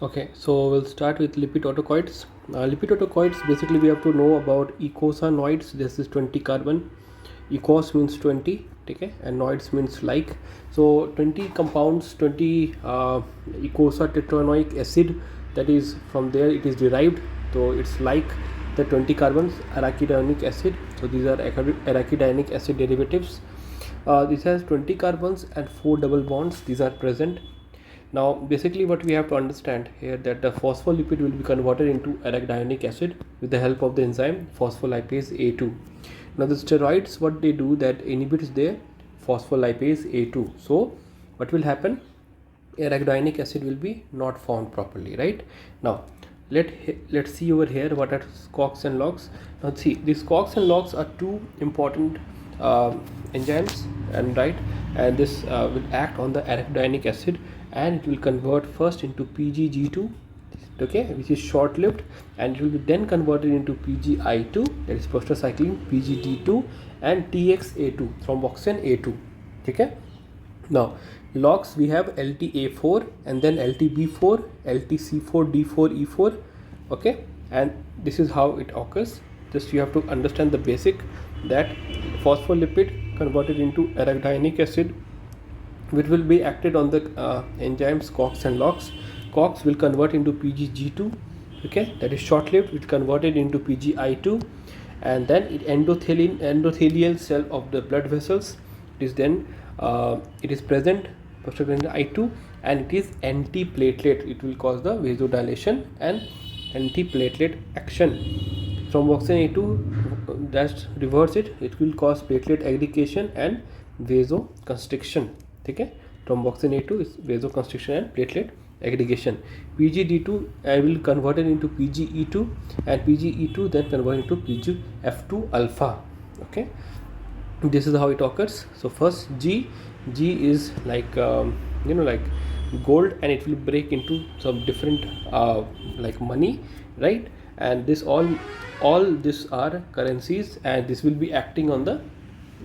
Okay, so we'll start with lipid autocoids. Lipid autocoids, basically we have to know about eicosanoids. This is 20 carbon. Ecos means 20, okay, and noids means like. So 20 compounds, 20 eicosanoic acid, that is from there it is derived. So it's like the 20 carbons, arachidonic acid. So these are arachidonic acid derivatives. This has 20 carbons and 4 double bonds. These are present. Now basically what we have to understand here, that the phospholipid will be converted into arachidonic acid with the help of the enzyme phospholipase A2. Now the steroids, what they do, that inhibits the phospholipase A2. So what will happen? Arachidonic acid will be not formed properly, right? Now let's see over here what are COX and LOX. Now see, these COX and LOX are two important enzymes, and right, and this will act on the arachidonic acid, and it will convert first into PGG2, okay, which is short lived, and it will be then converted into PGI2, that is prostacyclin, PGD2, and TXA2, thromboxane A2, okay. Now logs, we have LTA4 and then LTB4, LTC4D4E4, okay, and this is how it occurs. Just you have to understand the basic, that phospholipid converted into arachidonic acid, which will be acted on the enzymes COX and LOX. COX will convert into PGG2, okay, that is short lived, which converted into PGI2, and then endothelial cell of the blood vessels, it is then it is present prostaglandin I2, and it is antiplatelet. It will cause the vasodilation and antiplatelet action. Thromboxane A2, that reverse it, it will cause platelet aggregation and vasoconstriction, okay. Thromboxane A2 is vasoconstriction and platelet aggregation. PGD2 will convert it into PGE2, and PGE2 then convert into PGF2 alpha, okay. This is how it occurs. So first G is like like gold, and it will break into some different like money, right? And this all this are currencies, and this will be acting on the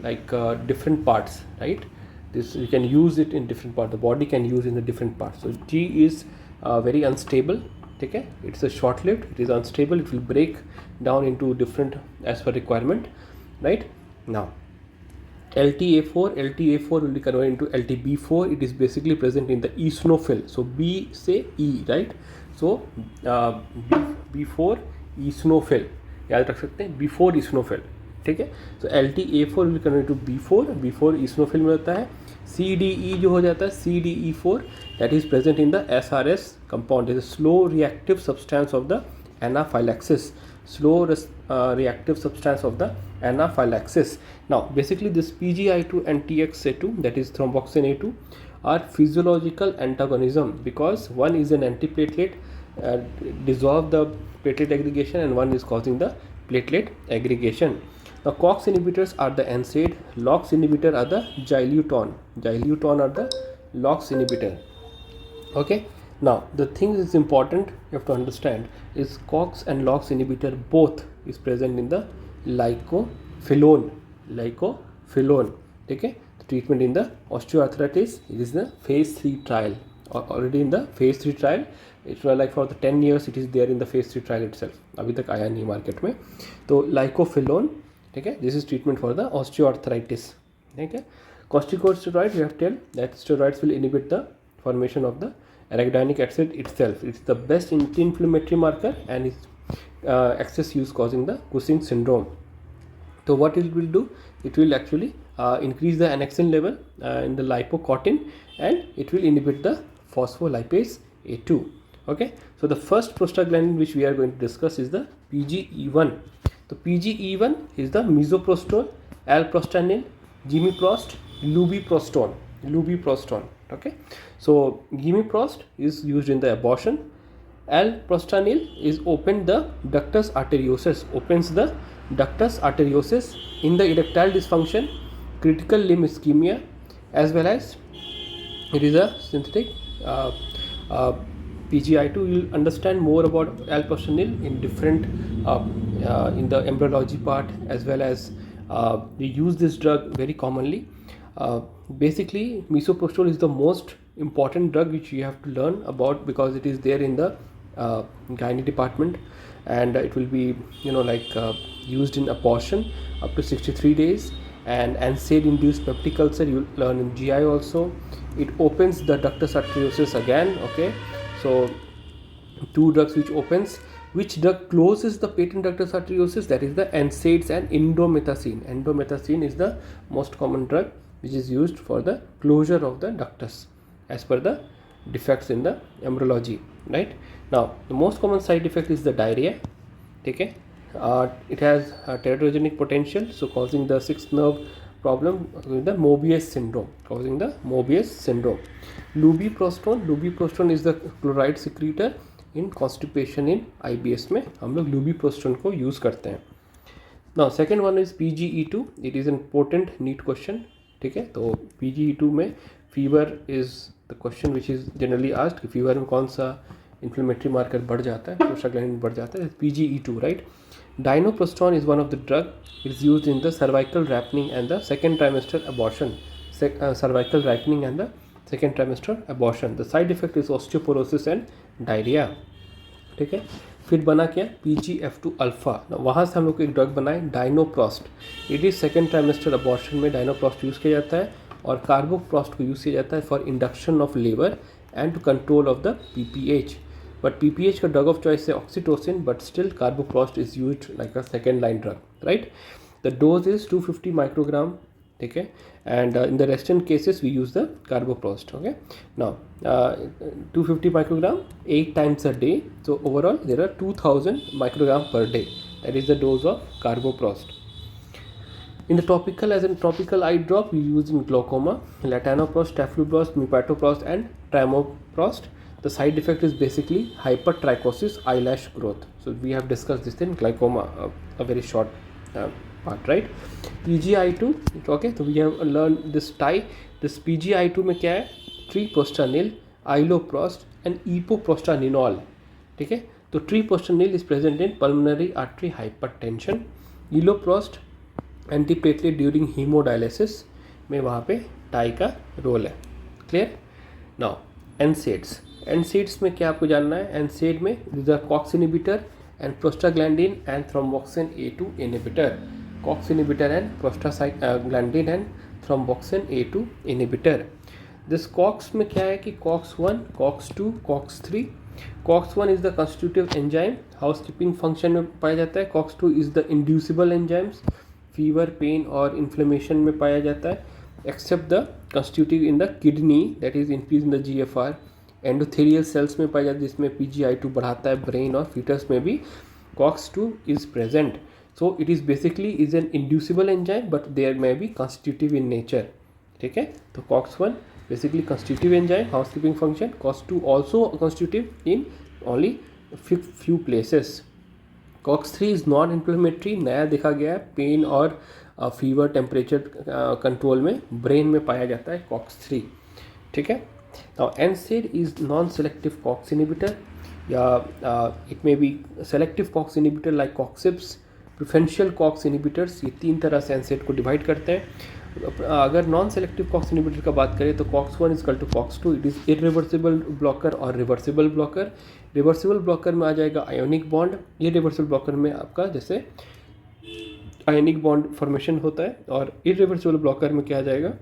like different parts, right? This you can use it in different parts, the body can use in the different parts. So G is very unstable, okay, it's a short lived, it is unstable, it will break down into different as per requirement, right? Now LTA4 will be converted into LTB4. It is basically present in the eosinophil. So B say E, right? So B4 eosinophil, याद रख सकते हैं, B4 eosinophil, ठीक है. So LTA4 will be converted to B4 eosinophil में रहता है. CDE जो हो जाता है CDE4, that is present in the SRS compound. It is a slow reactive substance of the anaphylaxis. Reactive substance of the anaphylaxis. Now basically this PGI2 and TXA2, that is thromboxane A2, are physiological antagonism, because one is an antiplatelet, dissolve the platelet aggregation, and one is causing the platelet aggregation. Now COX inhibitors are the NSAID, LOX inhibitor are the Giluton are the LOX inhibitor, okay. Now the thing is important, you have to understand, is COX and LOX inhibitor both is present in the lycophenolone, okay. The treatment in the osteoarthritis, it is the phase 3 trial, already in the phase 3 trial. It was like for the 10 years it is there in the phase 3 trial itself, अभी तक आया नहीं market में. तो lycophenolone, okay, this is treatment for the osteoarthritis, okay. Corticosteroid, we have tell that steroids will inhibit the formation of the arachidonic acid itself. It's the best anti-inflammatory marker, and its excess use causing the Cushing syndrome. So what it will do, it will actually increase the annexin level in the lipocottin, and it will inhibit the phospholipase A2, okay. So the first prostaglandin which we are going to discuss is the PGE1. So PGE1 is the misoprostol, alprostanyl, gimiprost, lubiprostone, okay. So gimiprost is used in the abortion. Alprostanyl is opens the ductus arteriosus in the erectile dysfunction, critical limb ischemia, as well as it is a synthetic PGI2. You will understand more about alprostanyl in different in the embryology part, as well as we use this drug very commonly. Basically misoprostol is the most important drug which you have to learn about because it is there in the gynae department, and it will be used in abortion up to 63 days. And NSAID induced peptic ulcer you learn in GI also. It opens the ductus arteriosus again. Okay, so two drugs which opens. Which drug closes the patent ductus arteriosus? That is the NSAIDs and indomethacin. Indomethacin is the most common drug which is used for the closure of the ductus as per the defects in the embryology. Right, now the most common side effect is the diarrhea. Okay, it has a teratogenic potential, so causing the sixth nerve problem with the Mobius syndrome, Lubiprostone is the chloride secretor in constipation in IBS में हम लोग lubiprostone को use करते हैं. Now second one is PGE2. It is important NEET question. ठीक है, तो PGE2 में fever is the question which is generally asked. Fever में कौन सा इन्फ्लेमेटरी मार्कर बढ़ जाता है, प्रोस्टाग्लैंडिन बढ़ जाता है. PGE2, right. Dinoprostone is one of the drug. It is used in the cervical ripening and the second trimester abortion. Cervical ripening and the second trimester abortion. The side effect is osteoporosis and diarrhoea. ठीक है, फिर बना क्या PGF2 alpha. वहाँ से हम लोग को एक ड्रग बनाए dinoprost. It is second trimester abortion में डाइनोप्रोस्ट यूज़ किया जाता है, और कार्बोप्रोस्ट को यूज़ किया जाता है for induction of labour and to control of the PPH. But PPH का ड्रग ऑफ चॉइस है oxytocin, but still carboprost is used like a second line drug. Right, the dose is 250 microgram. ठीक है, and in the rest in cases we use the carboprost. Okay, now 250 microgram 8 times a day, so overall there are 2000 microgram per day. That is the dose of carboprost. In the topical, as in topical eye drop, we use in glaucoma latanoprost, tafluprost, mipatoprost and trimoprost. The side effect is basically hypertrichosis, eyelash growth. So we have discussed this in glaucoma, a very short part, right. PGI2, okay, so we have learned this tie. This PGI2 में क्या है, treprostinil, iloprost and epoprostaninol. ठीक है, तो treprostinil is present in pulmonary artery hypertension. iloprost antiplatelet during hemodialysis में वहाँ पे tie का रोल है. क्लियर. नाउ NSAIDs में क्या आपको जानना है. NSAID में these are COX inhibitor and prostaglandin and thromboxane A2 inhibitor. COX inhibitor and prostaglandin and thromboxane A2 inhibitor. This COX में क्या है कि COX1, COX2, COX3. COX1 is the constitutive enzyme, housekeeping function में पाया जाता है. COX2 is the inducible enzymes, fever, pain और inflammation में पाया जाता है. Except the constitutive in the kidney, that is increase in the GFR. Endothelial cells में पाया जाता है, जिसमें PGI2 बढ़ाता है. ब्रेन और फीटस में भी COX2 is present. So it is basically is an inducible enzyme, but there may be constitutive in nature. ठीक है, तो COX1 basically constitutive enzyme, housekeeping function. COX2 also constitutive in only few places. COX3 is non inflammatory, नया देखा गया है. Pain और fever temperature control में brain में पाया जाता है COX3. ठीक है. Now NSAID is non-selective COX inhibitor. It may be selective COX inhibitor like COXIBs, preferential COX inhibitors. ये तीन तरह से NSAID को डिवाइड करते हैं. अगर नॉन सेलेक्टिव COX inhibitor का बात करें तो COX1 is equal to COX2. It is irreversible blocker और रिवर्सिबल ब्लॉकर. रिवर्सिबल ब्लॉकर में आ जाएगा आयोनिक बॉन्ड. ये रिवर्सिबल ब्लॉकर में आपका जैसे आयोनिक बॉन्ड फॉर्मेशन होता है, और इरिवर्सिबल ब्लॉकर में क्या आ जाएगा,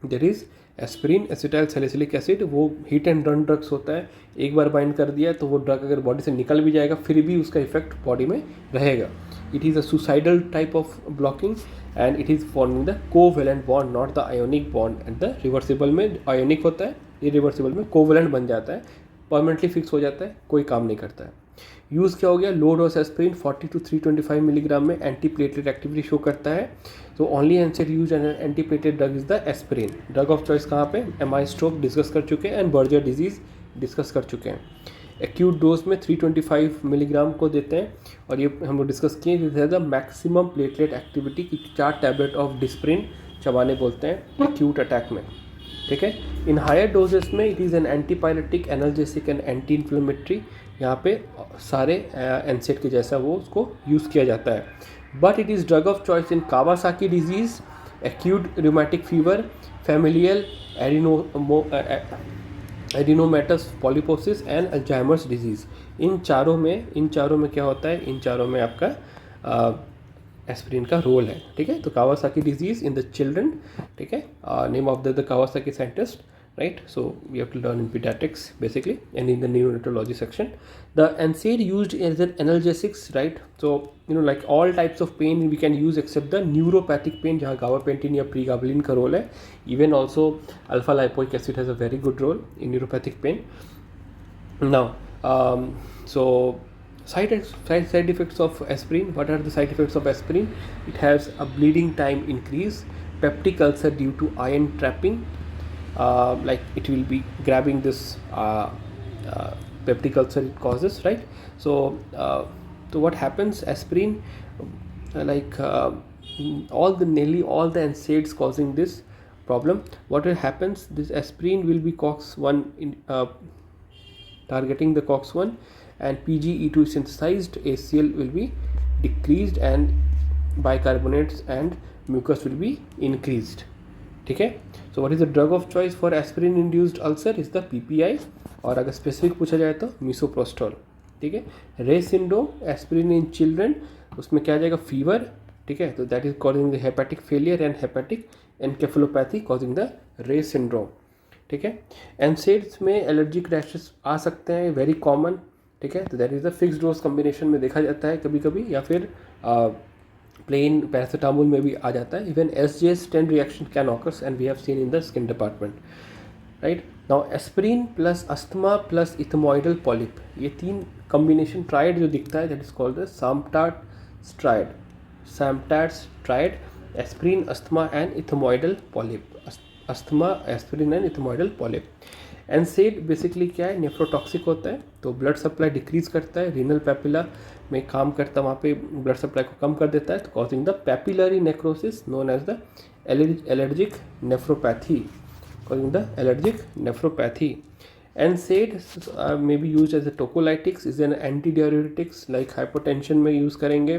there is aspirin, acetyl salicylic acid. वो हीट एंड रन ड्रग्स होता है. एक बार बाइंड कर दिया तो वो ड्रग अगर बॉडी से निकल भी जाएगा फिर भी उसका इफेक्ट बॉडी में रहेगा. It is a suicidal type of blocking and it is forming the covalent bond, not the ionic bond. And the reversible में आयोनिक होता है, इरिवर्सिबल में कोवेलेंट बन जाता है, परमानेंटली फिक्स हो जाता है, कोई काम नहीं करता है. यूज़ क्या हो गया, low dose aspirin 40 to 325 milligram में एंटी प्लेटलेट एक्टिविटी शो करता है. तो only NSAID use an anti platelet drug is the aspirin. Drug of choice कहाँ पे, MI स्ट्रोक डिस्कस कर चुके हैं एंड बर्जर डिजीज़ डिस्कस कर चुके हैं. एक्यूट डोज में 325 मिलीग्राम को देते हैं, और ये हम लोग डिस्कस किए. दिस है द मैक्सिमम प्लेटलेट एक्टिविटी की 4 टैबलेट ऑफ डिस्प्रिन चबाने बोलते हैं एक्यूट अटैक में. ठीक है. इन हायर डोजेस में it is an antipyretic, analgesic and anti inflammatory. यहाँ पे सारे NSAID के जैसा वो उसको यूज़ किया जाता है. But it is drug of choice in Kawasaki disease, acute rheumatic fever, familial adenomatous polyposis and Alzheimer's disease. इन चारों में क्या होता है, इन चारों में आपका एस्पिरिन का रोल है, ठीक है। तो Kawasaki disease in the children, ठीक है, name of the Kawasaki scientist, right? So we have to learn in pediatrics basically and in the neonatology section. The NSAID used as an analgesics, right? So like all types of pain we can use except the neuropathic pain जहाँ gabapentin या pregabalin का role है. Even also alpha lipoic acid has a very good role in neuropathic pain. Now so side effects of aspirin. What are the side effects of aspirin? It has a bleeding time increase, peptic ulcer due to iron trapping. Like it will be grabbing this peptic ulcer it causes, right? So what happens, aspirin nearly all the NSAIDs causing this problem. What happens, this aspirin will be COX-1 targeting the COX-1 and PGE2 synthesized, ACL will be decreased and bicarbonates and mucus will be increased, ठीक है। So what is the drug of choice for aspirin induced ulcer is the PPI, और अगर specific पूछा जाए तो misoprostol, ठीक है। रे सिंड्रोम, एस्पिरिन इन चिल्ड्रन, उसमें क्या आ जाएगा, फीवर, ठीक है। तो that is causing the hepatic failure and hepatic encephalopathy causing the रे सिंड्रोम, ठीक है। NSAIDs में एलर्जिक रैशेस आ सकते हैं, वेरी कॉमन, ठीक है। तो that is the fix dose combination में देखा जाता है कभी कभी, या फिर प्लेन पैरासीटामोल में भी आ जाता है। Even SJS10 reaction can occurs and we have seen in the skin department, right. Now aspirin plus asthma plus ethmoidal polyp, ये तीन कॉम्बिनेशन ट्राइड जो दिखता है that is called the Samter triad, aspirin, asthma and ethmoidal polyp, asthma, aspirin and ethmoidal polyp. NSAID basically क्या है, nephrotoxic होता है, तो ब्लड सप्लाई डिक्रीज करता है, रीनल पैपिला में काम करता है, वहाँ पे ब्लड सप्लाई को कम कर देता है, तो causing the papillary necrosis known as the allergic nephropathy, causing the allergic nephropathy. NSAID may be used as a tocolytics, is an antidiuretics like hypotension में यूज़ करेंगे,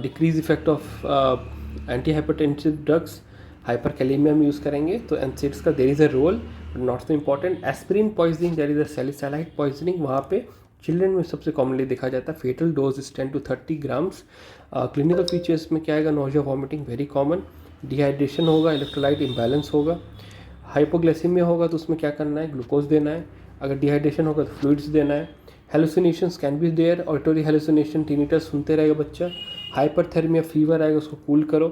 decrease effect of anti hypertensive drugs, hyperkalaemia में use करेंगे। तो NSAIDs का there is a role but not so important. Aspirin poisoning, there is a salicylate poisoning, वहाँ पे children में सबसे कॉमनली देखा जाता है, fatal dose is 10 to 30 grams. Clinical features में क्या आएगा, nausea, vomiting, very common, dehydration होगा, इलेक्ट्रोलाइट इम्बैलेंस होगा, हाइपोग्लाइसीमिया होगा तो उसमें क्या करना है, ग्लूकोज देना है, अगर डिहाइड्रेशन होगा तो फ्लूइड्स देना है। Hallucinations can be there, auditory hallucination, tinnitus सुनते रहेगा बच्चा, हाइपरथर्मिया, फीवर आएगा, उसको कूल करो।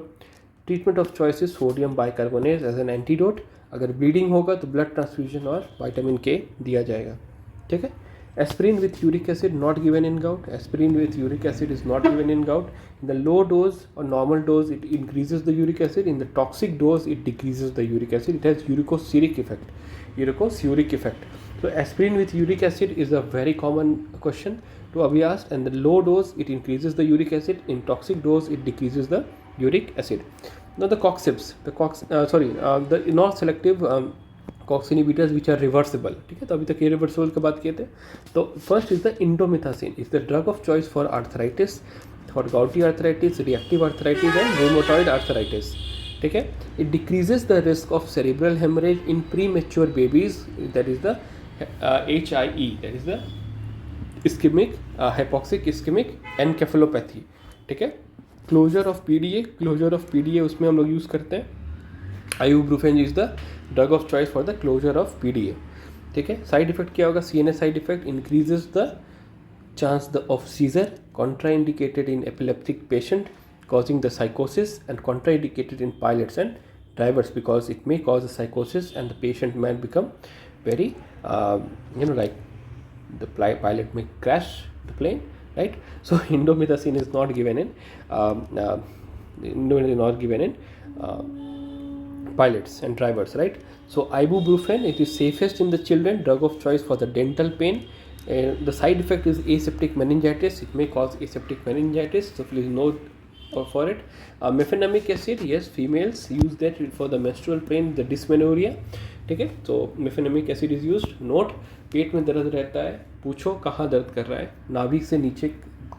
Treatment of choice is sodium bicarbonate as an antidote, अगर ब्लीडिंग होगा तो ब्लड ट्रांसफ्यूजन और विटामिन K दिया जाएगा, ठीक है। Aspirin with uric acid not given in gout. Aspirin with uric acid is not given in gout. In the low dose or normal dose, it increases the uric acid. In the toxic dose, it decreases the uric acid. It has uricosuric effect. Uricosuric effect. So aspirin with uric acid is a very common question to be asked. And the low dose, it increases the uric acid. In toxic dose, it decreases the uric acid. Now the COX-IPs, the non-selective COX inhibitors which are reversible, ठीक है। तो अभी तक ये reversible की बात किए थे। तो first is the indomethacin, is the drug of choice for arthritis, for gouty arthritis, reactive arthritis and rheumatoid arthritis, ठीक है। It decreases the risk of cerebral haemorrhage in premature babies, that is the HIE, that is the ischaemic hypoxic ischaemic encephalopathy, ठीक है। Closure of PDA उसमें हम लोग use करते हैं, ibuprofen is the drug of choice for the closure of PDA, ठीक है। Side effect क्या होगा, CNS side effect, increases the chance of seizure, contraindicated in epileptic patient, causing the psychosis, and contraindicated in pilots and drivers because it may cause a psychosis and the patient might become very like the pilot may crash the plane, right? So indomethacin is not given in pilots and drivers, right? So ibuprofen, it is safest in the children, drug of choice for the dental pain. The side effect is aseptic meningitis, it may cause aseptic meningitis, so please note for it. Mefenamic acid, yes, females use that for the menstrual pain, the dysmenorrhea, ठीक है। तो mefenamic acid is used. Note, पेट में दर्द रहता है, पूछो कहाँ दर्द कर रहा है, नाभि से नीचे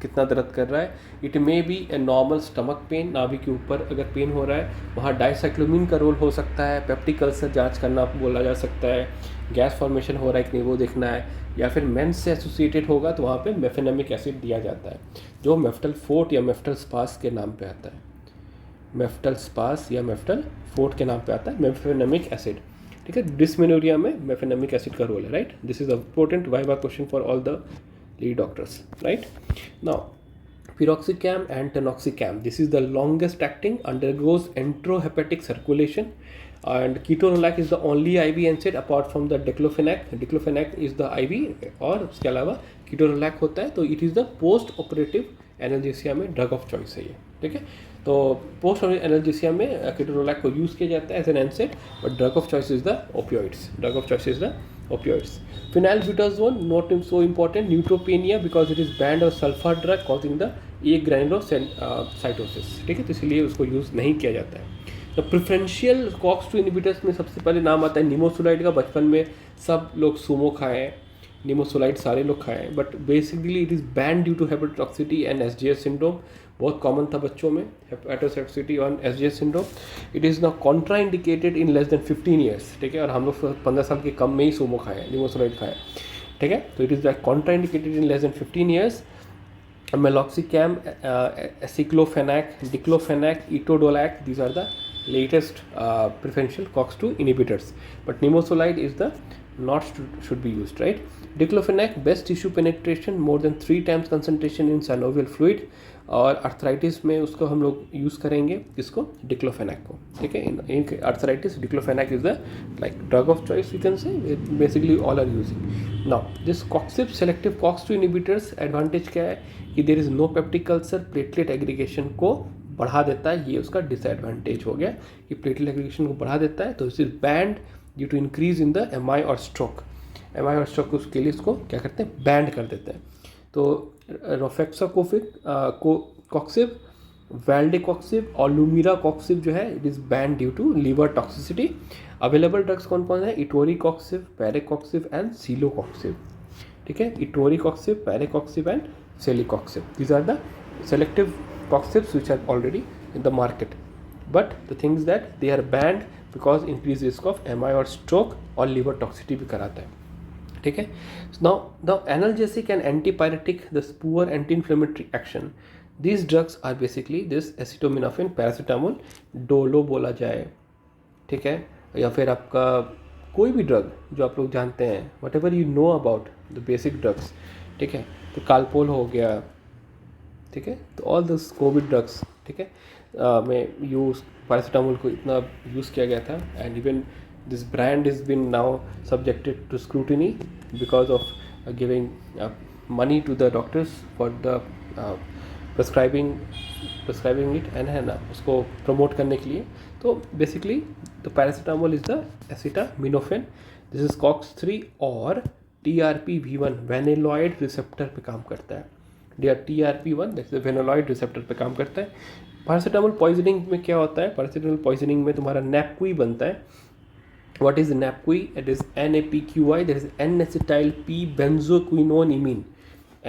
कितना दर्द कर रहा है. It may be a normal stomach pain, नाभि के ऊपर अगर पेन हो रहा है वहाँ डाइसाइक्लोमिन का रोल हो सकता है. पेप्टिक अल्सर जांच करना बोला जा सकता है. गैस फॉर्मेशन हो रहा है कि नहीं वो देखना है. या फिर मेंस से एसोसिएटेड होगा तो वहाँ पे मेफेनेमिक एसिड दिया जाता है जो मेफ्टल फोर्ट या मेफ्टल स्पास के नाम पे आता है. मेफ्टल स्पास या मेफ्टल फोर्ट के नाम पे आता है मेफेनेमिक एसिड. ठीक है, डिस्मेनोरिया में मेफेनेमिक एसिड का रोल है. Right, this is important viva question for all the lead doctors. Right now, piroxicam and tanoxicam, this is the longest acting, undergoes enterohepatic circulation, and ketorolac is the only IV NSAID apart from the diclofenac. Diclofenac is the IV और उसके अलावा ketorolac होता है. तो it is the post operative analgesia में drug of choice है ये. ठीक है, तो पोस्ट एनाल्जेसिया में ketorolac को यूज़ किया जाता है as an NSAID, but drug of choice is the opioids. Drug of choice is the opioids. Phenylbutazone, not so important, neutropenia because it is banned or sulfur drug causing the agranulocytosis. ठीक है, तो इसलिए उसको use नहीं किया जाता है. तो प्रिफरेंशियल COX-2 इनिबिटर्स में सबसे पहले नाम आता है निमोसुलाइड का. बचपन में सब लोग सुमो खाए हैं, निमोसुलाइड सारे लोग खाए हैं, but basically it is ban due to hepatotoxicity and SGS syndrome. बहुत कॉमन था बच्चों में हेपेटोटॉक्सिटी और SGS syndrome. It is now contraindicated in less than 15 years. ठीक है, और हम लोग 15 साल के कम में ही सुमो खाए, निमोसुलाइड खाए. ठीक है, तो it is contraindicated in less than 15 years. meloxicam, aceclofenac, diclofenac, etodolac, these are the latest preferential COX-2 inhibitors, but nimesulide is the not should be used. Right, diclofenac best tissue penetration, more than 3 times concentration in synovial fluid, और arthritis में उसको हम लोग use करेंगे किसको, diclofenac को. ठीक है, in arthritis diclofenac is the like drug of choice you can say. Basically all are using now this coxib selective COX-2 inhibitors. Advantage क्या है कि there is no peptic ulcer, platelet aggregation को बढ़ा देता है. ये उसका डिसएडवांटेज हो गया कि प्लेटलेट एग्रीगेशन को बढ़ा देता है. तो इस is banned due to increase in the MI और स्ट्रोक. MI और स्ट्रोक उसके लिए इसको क्या करते हैं, बैंड कर देते हैं. तो रोफेक्साकोफिक कॉक्सिब, वैल्डेकॉक्सिब और लुमिराकॉक्सिब जो है it is banned due to liver toxicity. Available drugs कौन कौन है, इटोरिकॉक्सिब, पैरेकॉक्सिब एंड सीलोकॉक्सिब. ठीक है, etoricoxib, parecoxib and celecoxib, these are the selective coxibs which are already in the market, but the thing is that they are banned because increased risk of MI और stroke और liver toxicity भी कराता है. ठीक है, now analgesic and antipyretic, this poor anti-inflammatory action, these drugs are basically this acetaminophen, paracetamol, Dolo बोला जाए. ठीक है, या फिर आपका कोई भी ड्रग जो आप लोग जानते हैं, what ever you know about the basic drugs. ठीक है, तो कालपोल हो गया. ठीक है, तो ऑल दिस कोविड ड्रग्स. ठीक है, में यूज़ पैरासीटामोल को इतना यूज़ किया गया था, and even this brand has been now subjected to scrutiny because of giving money to the doctors for the prescribing it and है ना उसको promote करने के लिए. तो basically the paracetamol is the acetaminophen. this is COX-3 और TRPV1 vanilloid receptor पे काम करता है. TRP1 that is the vanilloid receptor पे काम करता है. पैरासीटामोल पॉइजनिंग में क्या होता है, पैरासीटामोल पॉइजनिंग में तुम्हारा NAPQI बनता है. What is NAPQI? It is NAPQI, that is N-acetyl P-benzoquinoneimine.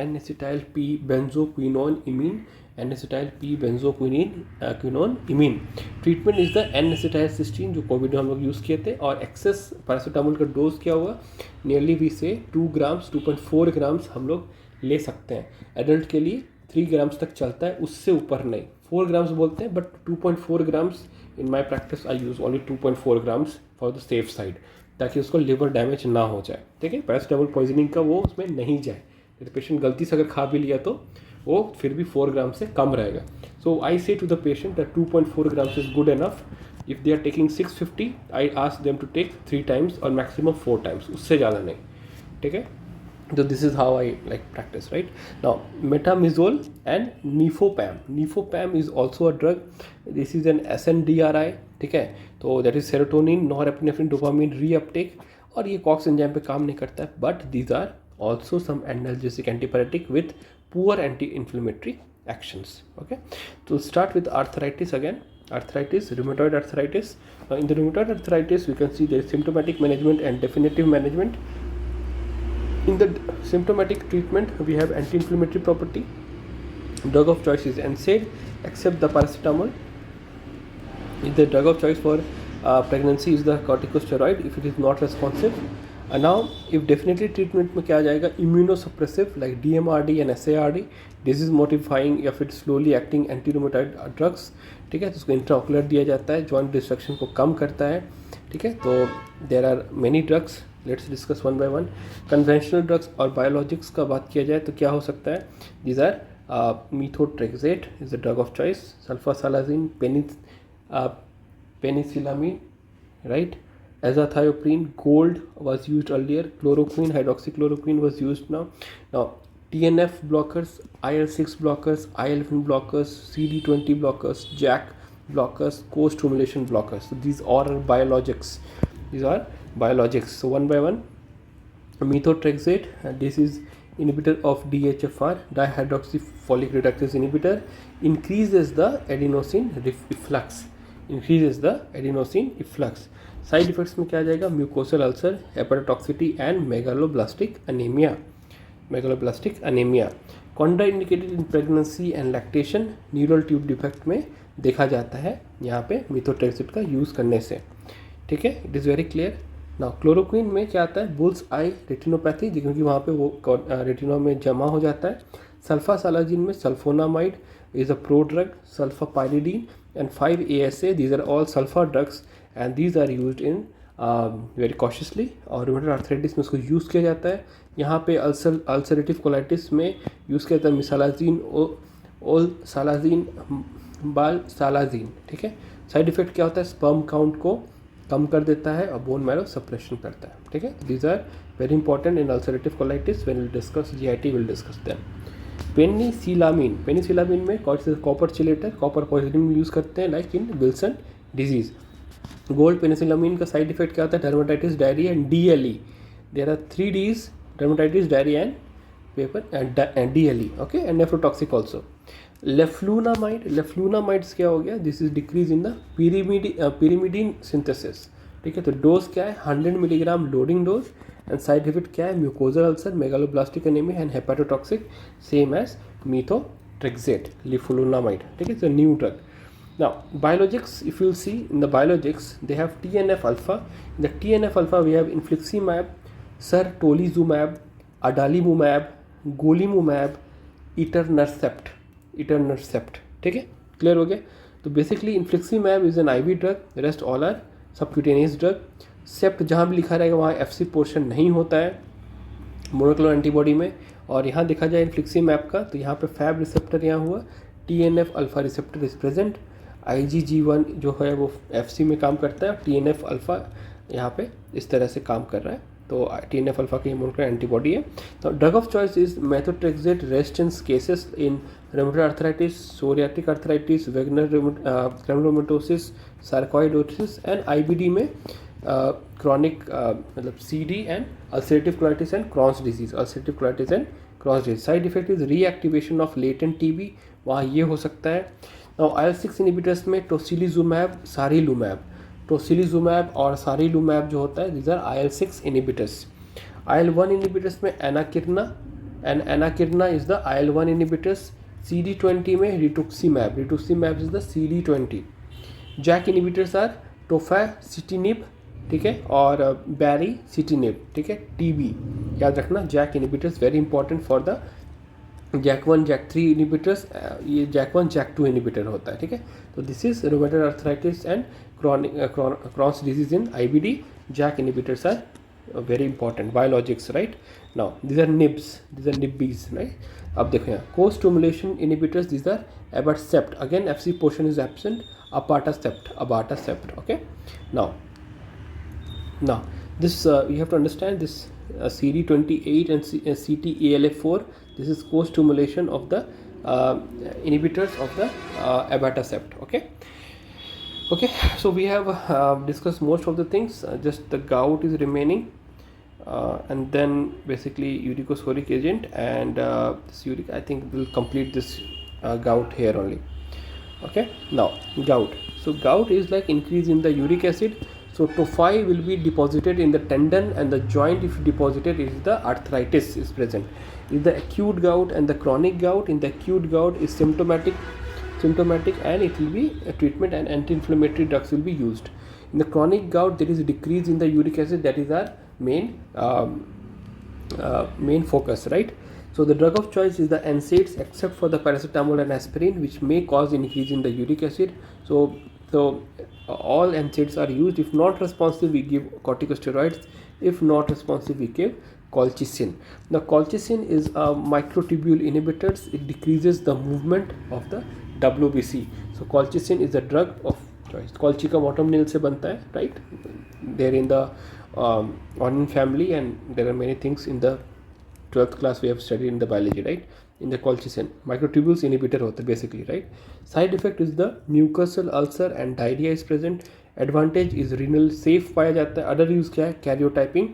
N-acetyl P-benzoquinoneimine. N-acetyl P-benzoquinoneimine. Treatment is the N-acetylcysteine जो कोविड में हम लोग यूज़ किए थे. और एक्सेस पैरासीटामोल का डोज क्या होगा, नियरली वी से 2 ग्राम्स 2.4 ग्राम्स हम लोग ले सकते हैं. एडल्ट के लिए 3 ग्राम्स तक चलता है, उससे ऊपर नहीं. 4 ग्राम्स बोलते हैं, but 2.4 grams in my practice I use only 2.4 grams for the safe side, ताकि उसको लिवर डैमेज ना हो जाए. ठीक है, पैरासीटामोल पॉइजनिंग का वो उसमें नहीं जाए. यदि पेशेंट गलती से अगर खा भी लिया तो वो फिर भी 4 ग्राम से कम रहेगा. So I say to the patient that 2.4 grams is good enough. If they are taking 650, I ask them to take 3 times और मैक्सिमम 4 टाइम्स, उससे ज़्यादा नहीं. ठीक है, so this is how I like practice. Right now, metamizole and nifopam. Nifopam is also a drug. This is an SNDRI. ठीक है, तो that is serotonin, norepinephrine, dopamine reuptake, और ये COX एंजाइम पे काम नहीं करता है. but these are also some analgesic antipyretic with poor anti-inflammatory actions. Okay, to start with arthritis again. Arthritis, rheumatoid arthritis. Now in the rheumatoid arthritis we can see there is symptomatic management and definitive management. In the symptomatic treatment we have anti-inflammatory property, Drug of choice is NSAID, except the paracetamol. The drug of choice for pregnancy is the corticosteroid if it is not responsive. Now if definitely treatment में क्या आ जाएगा, immunosuppressive like DMRD and SARD, disease modifying या फिर slowly acting anti rheumatoid drugs, ठीक है, तो उसको इंट्राओकुलर दिया जाता है, जॉइंट डिस्ट्रक्शन को कम करता है, ठीक है. तो there are many drugs, let's discuss one by one. Conventional drugs और बायोलॉजिक्स का बात किया जाए तो क्या हो सकता है, these are methotrexate is the drug of choice, sulfasalazine, penicillamine, right, azathioprine, gold was used earlier, chloroquine, hydroxychloroquine was used now. TNF blockers, IL-6 blockers, IL-15 blockers, CD20 blockers, JAK blockers, co-stimulation blockers. So these are biologics. So one by one. Methotrexate, this is inhibitor of DHFR, dihydroxyfolate reductase inhibitor, increases the adenosine efflux. Side effects में क्या आ जाएगा, mucosal ulcer, hepatotoxicity and megaloblastic anaemia. Contraindicated in pregnancy and lactation, neural tube defect में देखा जाता है यहाँ पे मीथोट्रेक्सेट का यूज़ करने से, ठीक है. It is very clear. Now chloroquine में क्या आता है, बुल्स आई रेटिनोपैथी, क्योंकि वहाँ पे वो रेटिनो में जमा हो जाता है. सल्फासालाजिन में sulphonamide is a prodrug, sulfapyridine and 5-ASA. These are all sulfur drugs and these are used in very cautiously. और रूमेटॉइड आर्थराइटिस में उसको यूज़ किया जाता है. यहाँ पे अल्सरेटिव कोलाइटिस में यूज़ किया जाता है मिसालाजीन, ओलसालाजीन, बालसालाजीन, ठीक है. साइड इफेक्ट क्या होता है, स्पर्म काउंट को कम कर देता है और बोन मैरो सप्रेशन करता है, ठीक है. These are very important in ulcerative colitis. When will discuss GIT will discuss them. Penicillamine में कॉपर चिलेटर, कॉपर पॉइजनिंग में यूज़ करते हैं like in Wilson disease. Gold penicillamine का साइड इफेक्ट क्या होता है, dermatitis, diarrhoea and DLE. There are 3 Ds, dermatitis, diarrhoea and paper and DLE, okay, and nephrotoxic also. Leflunomides क्या हो गया, this is decrease in the pyrimidine synthesis, ठीक है. तो डोज क्या है, 100 milligram loading dose. And side effect क्या है, mucosal ulcer, megaloblastic anaemia and hepatotoxic, same as methotrexate, leflunomide, ठीक है. It's a new drug. Now biologics, if you'll see in the biologics, they have TNF alpha. In the TNF alpha we have infliximab, sertolizumab, adalimumab, golimumab, etanercept, ठीक है. Clear हो गया. तो basically infliximab is an IV drug, rest all are subcutaneous drug. सेप्ट जहाँ भी लिखा रहेगा वहाँ FC पोर्शन नहीं होता है मोनोक्लोनल एंटीबॉडी में. और यहाँ देखा जाए इन्फ्लिक्सीमैब का, तो यहाँ पे फैब रिसेप्टर यहाँ हुआ, TNF alpha receptor is present, IgG1 जो है वो FC में काम करता है, TNF अल्फा यहाँ पे इस तरह से काम कर रहा है. तो TNF अल्फा की मोनोक्लोनल एंटीबॉडी है. तो drug of choice is methotrexate resistance cases in rheumatoid arthritis, psoriatic arthritis, Wegener granulomatosis, sarcoidosis and IBD में क्रॉनिक मतलब CD and ulcerative colitis and Crohn's disease, side effect is reactivation of latent TB, वहाँ ये हो सकता है. और IL-6 inhibitors में tocilizumab, सारीलुमैब और सारीलुमैब जो होता है, these are IL-6 inhibitors. IL-1 inhibitors में एनाकिरना is the IL-1 inhibitors. CD20 में rituximab is the CD20. JAK inhibitors are tofacitinib, ठीक है, और बैरिसिटिनिब, ठीक है. TB याद रखना, JAK inhibitors very important for the JAK1 JAK3 inhibitors. ये JAK1 JAK2 इनिबिटर होता है, ठीक है. तो this is rheumatoid arthritis and Crohn's disease in IBD. JAK inhibitors are very important biologics, right. Now these are NIBs, right. अब देखो यहाँ co-stimulation inhibitors, these are abatacept, again FC portion is absent, abatacept, okay. Now this you have to understand this CD28 and CTALA4, this is co-stimulation of the inhibitors of the abatacept, okay. So we have discussed most of the things, just the gout is remaining, and then basically uricosphoric agent and this uric, I think will complete this gout here only, okay. Now gout, so gout is like increase in the uric acid, so So tophi will be deposited in the tendon, and the joint if deposited is the arthritis is present. Is the acute gout and the chronic gout. In the acute gout is symptomatic, and it will be a treatment, and anti-inflammatory drugs will be used. In the chronic gout there is a decrease in the uric acid, that is our main focus, right? So the drug of choice is the NSAIDs, except for the paracetamol and aspirin, which may cause increase in the uric acid. So all NSAIDs are used. If not responsive, we give corticosteroids. If not responsive, we give colchicine. Now colchicine is a microtubule inhibitors. It decreases the movement of the WBC. So colchicine is a drug of choice. Colchica autumnale से बनता है, right? They're in the onion family, and there are many things in the 12th class we have studied in the biology, right? In the colchicine microtubules inhibitor होता है basically, right? Side effect is the mucosal ulcer and diarrhea is present. Advantage is renal safe पाया जाता है. Other use क्या है? Karyotyping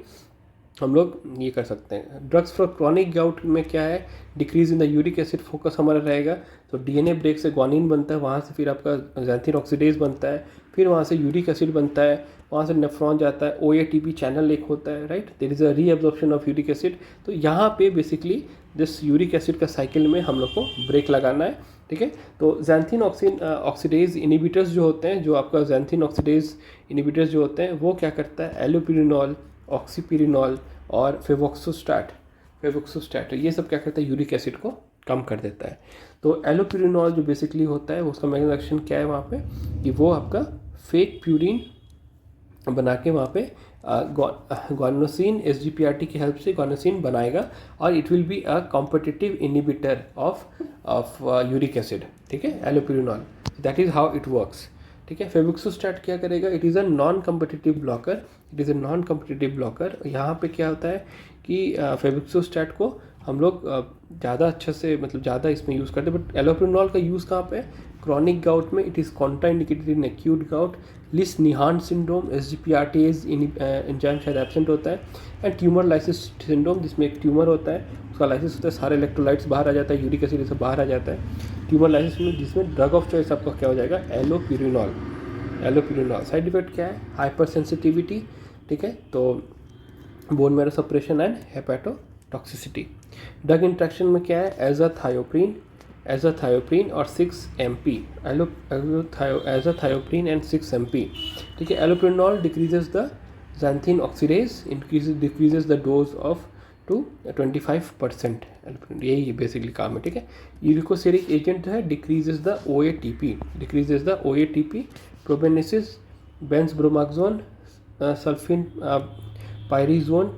हम लोग ये कर सकते हैं. ड्रग्स फॉर क्रॉनिक गाउट में क्या है? Decrease in the uric acid focus हमारा रहेगा. तो डीएनए ब्रेक से ग्वानिन बनता है, वहाँ से फिर आपका ज़ैंथीन ऑक्सीडेज बनता है, फिर वहाँ से यूरिक एसिड बनता है, वहाँ से नेफ्रॉन जाता है, OATP चैनल एक होता है, right? There is a reabsorption of uric acid. तो यहाँ पे बेसिकली दिस यूरिक एसिड का साइकिल में हम लोग को ब्रेक लगाना है, ठीक है? तो ज़ैंथीन ऑक्सीडेज इनिबिटर्स जो होते हैं, जो आपका ज़ैंथीन ऑक्सीडेज इनिबिटर्स जो होते हैं, वो क्या करता है? एलोपिरिनॉल, ऑक्सीपिरिनॉल और फेवोक्सोस्टैट, ये सब क्या करता है? यूरिक एसिड को कम कर देता है. तो एलोपिरिनॉल जो बेसिकली होता है, उसका मैकेनिज्म एक्शन क्या है वहाँ पे? कि वो आपका फेक प्यूरिन बना के वहाँ पे ग्वानोसिन SGPRT की हेल्प से ग्वानोसिन बनाएगा, और it will be a competitive inhibitor of uric acid, ठीक है? Allopurinol, that is how it works, ठीक है? फेवोक्सोस्टैट क्या करेगा? It is a non competitive blocker. यहाँ पे क्या होता है कि फेवोक्सोस्टैट को हम लोग ज़्यादा अच्छे से, मतलब ज़्यादा इसमें यूज़ करते हैं. बट एलोपिरिनॉल का यूज़ कहाँ पे है? क्रॉनिक गाउट में. It is contraindicated in acute gout. Lesch Nyhan syndrome, SGPRTase enzyme शायद एब्सेंट होता है, एंड ट्यूमर लाइसिस सिंड्रोम, जिसमें एक ट्यूमर होता है, उसका लाइसिस होता है, सारे इलेक्ट्रोलाइट्स बाहर आ जाता है, यूरिक एसिड सब बाहर आ जाता है. ट्यूमर लाइसिस में, जिसमें ड्रग ऑफ चॉइस आपका क्या हो जाएगा? एलोपिरिनॉल. साइड इफेक्ट क्या है? हाइपर सेंसिटिविटी, ठीक है? तो bone marrow suppression and hepatotoxicity. Drug interaction में क्या है? एजाथायोप्रीन और 6-MP, एजाथायोप्रीन एंड 6-MP, ठीक है? Allopurinol decreases the xanthine oxidase, decreases the dose of to 25%. यही बेसिकली काम है, ठीक है? यूरिकोसेरिक एजेंट जो है decreases the OATP, probenecid, benzbromarone, sulfinpyrazone,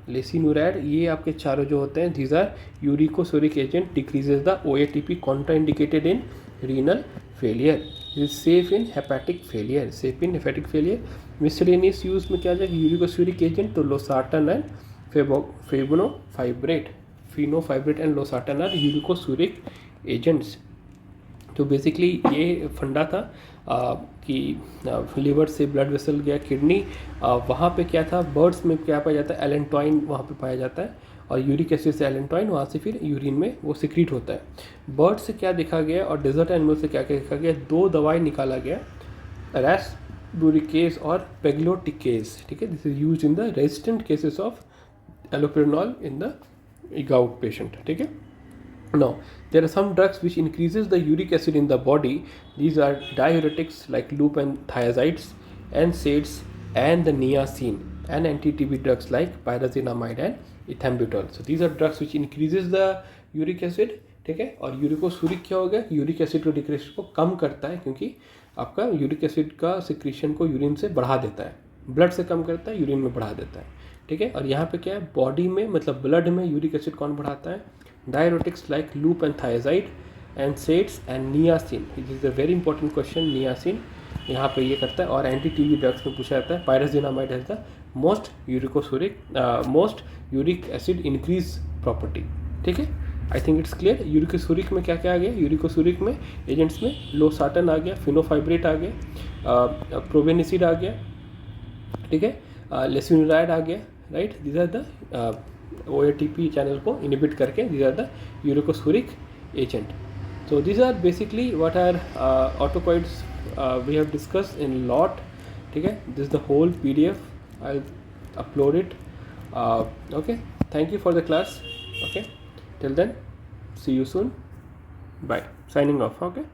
lesinurad, ये आपके चारों जो होते हैं, these are uricosuric agent, decreases the OATP, contraindicated in renal failure, is safe in hepatic failure. Miscellaneous use में क्या जाएगा? यूरिकोसेरिक एजेंट, तो losartan and fenofibrate and losartan are uricosuric agents. तो बेसिकली ये फंडा था कि लीवर से ब्लड वेसल गया किडनी, वहाँ पे क्या था? बर्ड्स में क्या पाया जाता है? एलेंटॉइन वहाँ पे पाया जाता है, और यूरिक एसिड से एलेंटॉइन वहाँ से फिर यूरिन में वो सिक्रीट होता है. बर्ड से क्या देखा गया और डेजर्ट एनिमल से क्या क्या देखा गया? 2 दवाई निकाला गया, रैस्बुरिकेज और पेग्लोटिकेज, ठीक है? This is use in the resistant cases of allopurinol in the gout patient, ठीक है? Now, there are some drugs which increases the uric acid in the body. These are diuretics like loop and thiazides, NSAIDs, and the niacin, and anti-TB drugs like pyrazinamide and ethambutol. So these are drugs which increases the uric acid, ठीक है? और यूरिकोसूरिक क्या होगा? Uric acid को decrease को कम करता है, क्योंकि आपका यूरिक एसिड का सिक्रीशन को यूरिन से बढ़ा देता है, ब्लड से कम करता है, यूरिन में बढ़ा देता है, ठीक है? और यहाँ पे क्या है? बॉडी में, मतलब ब्लड में यूरिक एसिड कौन बढ़ाता है? Diuretics like loop and thiazide, NSAIDs and niacin. It is a very important question. niacin यहाँ पे ये करता है. और anti-TB ड्रग्स में पूछा जाता है. Pyrazinamide has the most uric acid increase property, ठीक है? I think it's clear. Uricosuric में क्या क्या आ गया? यूरिकोसूरिक में एजेंट्स में लोसार्टन आ गया, फिनोफाइब्रेट आ गया, प्रोबेनिसिड आ गया, ठीक है? लेसिनुराइड आ गया, right? These are the OATP channel को इनिबिट करके, these are the uricosuric agent. So these are basically what are autocoids we have discussed in lot, ठीक है. This is the whole PDF. I'll upload it. Okay, thank you for the class. Okay, till then, see you soon. Bye. Signing off. Okay.